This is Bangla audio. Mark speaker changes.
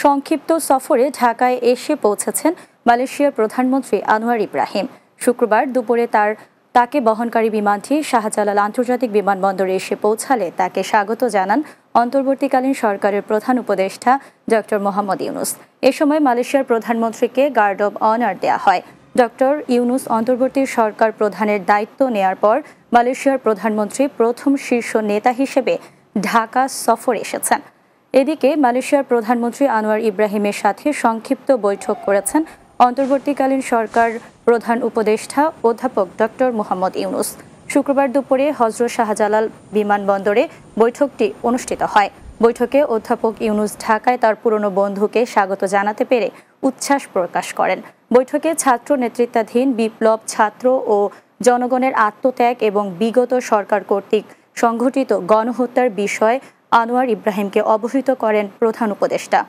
Speaker 1: সংক্ষিপ্ত সফরে ঢাকায় এসে পৌঁছেছেন মালয়েশিয়ার প্রধানমন্ত্রী আনোয়ার ইব্রাহিম। শুক্রবার দুপুরে তাকে বহনকারী বিমানটি শাহজালাল আন্তর্জাতিক বিমানবন্দরে এসে পৌঁছালে তাকে স্বাগত জানান অন্তর্বর্তীকালীন সরকারের প্রধান উপদেষ্টা ডক্টর মোহাম্মদ ইউনুস। এ সময় মালয়েশিয়ার প্রধানমন্ত্রীকে গার্ড অব অনার দেওয়া হয়। ডক্টর ইউনুস অন্তর্বর্তী সরকার প্রধানের দায়িত্ব নেয়ার পর মালয়েশিয়ার প্রধানমন্ত্রী প্রথম শীর্ষ নেতা হিসেবে ঢাকা সফর এসেছেন। এদিকে মালয়েশিয়ার প্রধানমন্ত্রী আনোয়ার ইব্রাহিমের সাথে সংক্ষিপ্ত বৈঠক করেছেন অন্তর্বর্তীকালীন সরকার প্রধান উপদেষ্টা অধ্যাপক ডক্টর মোহাম্মদ ইউনুস। শুক্রবার দুপুরে হযরত শাহজালাল বিমানবন্দরে বৈঠকটি অনুষ্ঠিত হয়। বৈঠকে অধ্যাপক ইউনুস ঢাকায় তার পুরনো বন্ধুকে স্বাগত জানাতে পেরে উচ্ছ্বাস প্রকাশ করেন। বৈঠকে ছাত্র নেতৃত্বাধীন বিপ্লব, ছাত্র ও জনগণের আত্মত্যাগ এবং বিগত সরকার কর্তৃক সংঘটিত গণহত্যার বিষয়ে আনোয়ার ইব্রাহিমকে অবহিত করেন প্রধান উপদেষ্টা।